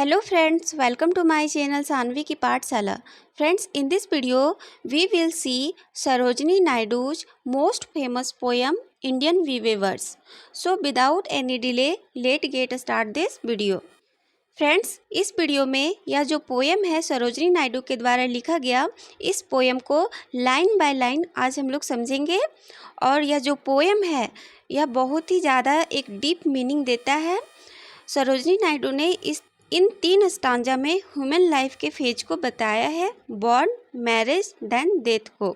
Hello friends, welcome to my channel Sanvi की पाठशाला. Friends, in this video we will see Sarojini Naidu's most famous poem Indian Weavers. So without any delay, let's get start this video. Friends, इस video में यह जो poem है सरोजनी नायडू के द्वारा लिखा गया, इस पोएम को लाइन बाय लाइन आज हम लोग समझेंगे. और यह जो पोएम है यह बहुत ही ज़्यादा एक डीप मीनिंग देता है. सरोजनी नायडू ने इन 3 स्टांजा में ह्यूमन लाइफ के फेज को बताया है, बॉर्न, मैरिज, देन डेथ को.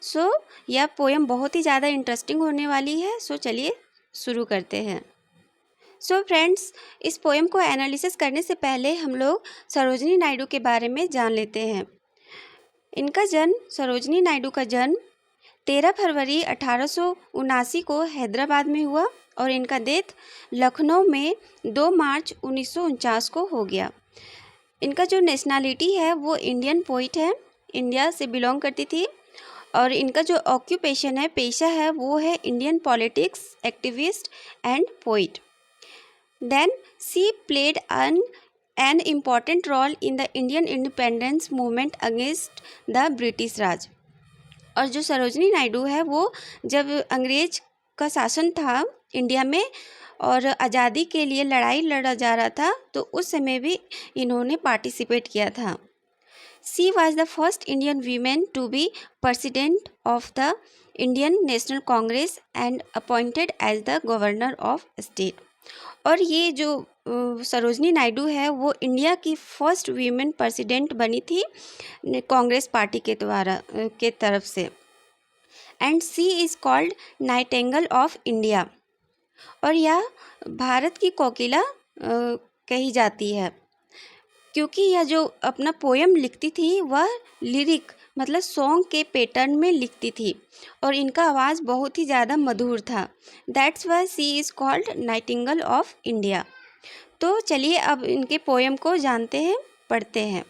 सो यह पोएम बहुत ही ज़्यादा इंटरेस्टिंग होने वाली है. सो चलिए शुरू करते हैं. सो फ्रेंड्स, इस पोएम को एनालिसिस करने से पहले हम लोग सरोजनी नायडू के बारे में जान लेते हैं. इनका जन्म, सरोजनी नायडू का जन्म 13 फरवरी 1879 को हैदराबाद में हुआ और इनका डेथ लखनऊ में 2 मार्च 1949 को हो गया. इनका जो नेशनलिटी है वो इंडियन पोइट है, इंडिया से बिलोंग करती थी. और इनका जो ऑक्यूपेशन है, पेशा है, वो है Indian politics activist and poet. Then she played an important role in the Indian independence movement against the British Raj. और जो सरोजनी नायडू है वो जब अंग्रेज का शासन था इंडिया में और आज़ादी के लिए लड़ाई लड़ा जा रहा था, तो उस समय भी इन्होंने पार्टिसिपेट किया था. She was the first Indian women to be president of the Indian National Congress and appointed as the governor of state. और ये जो सरोजनी नायडू है वो इंडिया की फर्स्ट वीमेन प्रेसिडेंट बनी थी कांग्रेस पार्टी के द्वारा के तरफ से. And she is called Nightingale of India. और यह भारत की कोकिला कही जाती है, क्योंकि यह जो अपना पोएम लिखती थी वह लिरिक मतलब सॉन्ग के पैटर्न में लिखती थी और इनका आवाज़ बहुत ही ज़्यादा मधुर था. That's why she is called Nightingale of India. तो चलिए अब इनके पोएम को जानते हैं, पढ़ते हैं.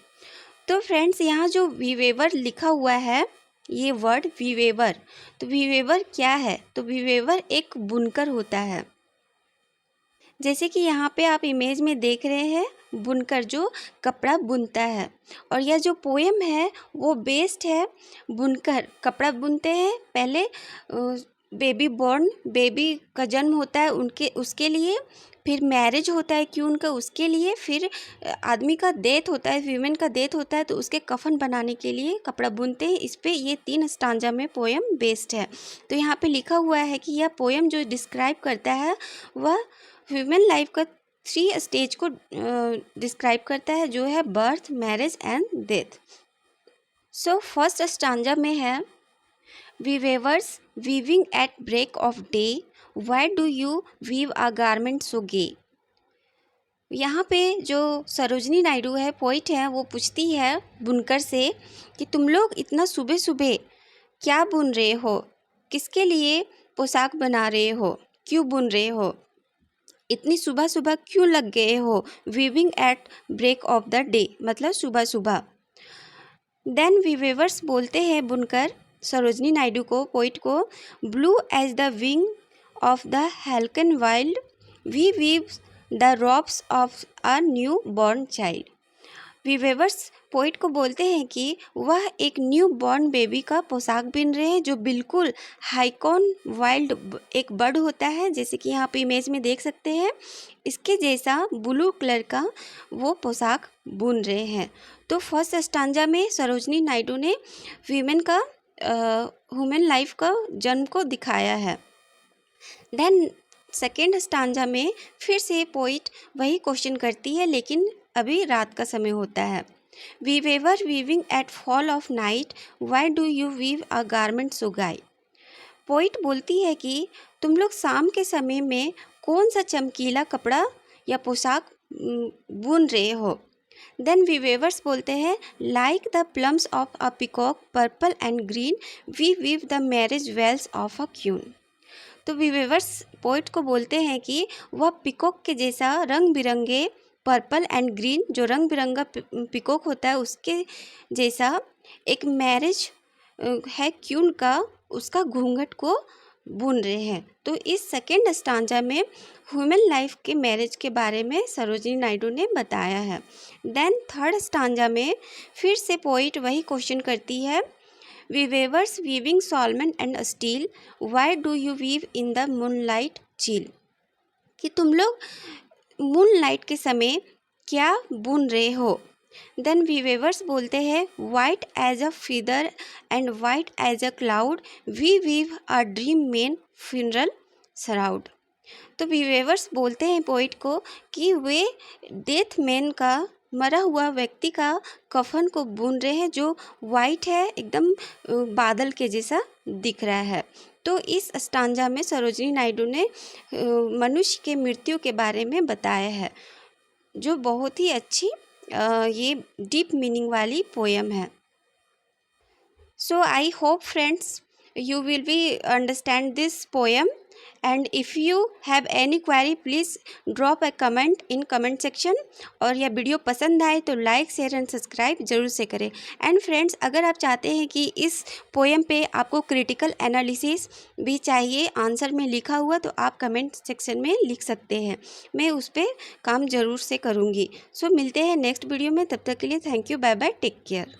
तो फ्रेंड्स, यहाँ जो वीवेवर लिखा हुआ है, ये वर्ड वीवेवर, तो वीवेवर क्या है? तो वीवेवर एक बुनकर होता है. जैसे कि यहाँ पे आप इमेज में देख रहे हैं, बुनकर जो कपड़ा बुनता है. और यह जो पोएम है वो बेस्ड है, बुनकर कपड़ा बुनते हैं. पहले बेबी का जन्म होता है उसके लिए, फिर मैरिज होता है क्यों उनका, उसके लिए, फिर आदमी का डेथ होता है, वीमेन का डेथ होता है, तो उसके कफन बनाने के लिए कपड़ा बुनते हैं. इस पे ये 3 स्टांजा में पोएम बेस्ड है. तो यहाँ पे लिखा हुआ है कि यह पोएम जो डिस्क्राइब करता है वह ह्यूमन लाइफ का 3 स्टेज को डिस्क्राइब करता है, जो है birth, marriage and death. So first stanza में है, weavers weaving at break of day, why do you weave a garment so gay. यहाँ पे जो सरोजनी नायडू है, पोइट है, वो पूछती है बुनकर से कि तुम लोग इतना सुबह सुबह क्या बुन रहे हो, किसके लिए पोशाक बना रहे हो, क्यों बुन रहे हो, इतनी सुबह सुबह क्यों लग गए हो. Weaving at break of the day मतलब सुबह सुबह. देन वीवेवर्स बोलते हैं बुनकर सरोजनी नायडू को, पोइट को, blue as the wing of the halcyon wild, we weave the robes of a new born child. Weavers poet को बोलते हैं कि वह एक न्यू बॉर्न बेबी का पोशाक बिन रहे हैं, जो बिल्कुल हाइकॉन वाइल्ड एक बर्ड होता है, जैसे कि यहाँ पे इमेज में देख सकते हैं, इसके जैसा ब्लू कलर का वो पोशाक बुन रहे हैं. तो फर्स्ट स्टांजा में सरोजनी नायडू ने वीमेन का ह्यूमन लाइफ का जन्म को दिखाया है. देन सेकेंड स्टांजा में फिर से पोइट वही क्वेश्चन करती है, लेकिन अभी रात का समय होता है. Weaver weaving at fall of night, why do you weave a garment so gay. Poet बोलती है कि तुम लोग शाम के समय में कौन सा चमकीला कपड़ा या पोशाक बुन रहे हो. देन वीवेवर्स बोलते हैं, like the plumes of a peacock purple and green, we weave the marriage veils of a queen. तो वीवेवर्स पोइट को बोलते हैं कि वह पिकॉक के जैसा रंग बिरंगे पर्पल एंड ग्रीन, जो रंग बिरंगा पिकॉक होता है उसके जैसा एक मैरिज है क्यून का, उसका घूंघट को बुन रहे हैं। तो इस सेकेंड स्टांजा में ह्यूमन लाइफ के मैरिज के बारे में सरोजिनी नायडू ने बताया है। देन थर्ड स्टांजा में फिर से पोइट वही क्वेश्चन करती है, weavers weaving solemn and still, why do you weave in the moonlight chill, कि तुम लोग मूनलाइट के समय क्या बुन रहे हो। देन वीवेवर्स बोलते हैं, white as a feather and white as a cloud, we weave a dream man funeral shroud. तो वीवेवर्स बोलते हैं पोइट को कि वे डेथ मैन का, मरा हुआ व्यक्ति का कफन को बुन रहे हैं, जो वाइट है, एकदम बादल के जैसा दिख रहा है। तो इस स्टांजा में सरोजिनी नायडू ने मनुष्य के मृत्यु के बारे में बताया है, जो बहुत ही अच्छी ये डीप मीनिंग वाली पोएम है। So I hope friends you will be understand this poem, and if you have any query please drop a comment in comment section। और यह वीडियो पसंद आए तो लाइक शेयर एंड सब्सक्राइब जरूर से करें। एंड फ्रेंड्स, अगर आप चाहते हैं कि इस पोएम पे आपको क्रिटिकल एनालिसिस भी चाहिए आंसर में लिखा हुआ, तो आप कमेंट सेक्शन में लिख सकते हैं, मैं उस पर काम ज़रूर से करूँगी। सो मिलते हैं नेक्स्ट वीडियो में, तब तक के लिए thank you, bye bye, take care.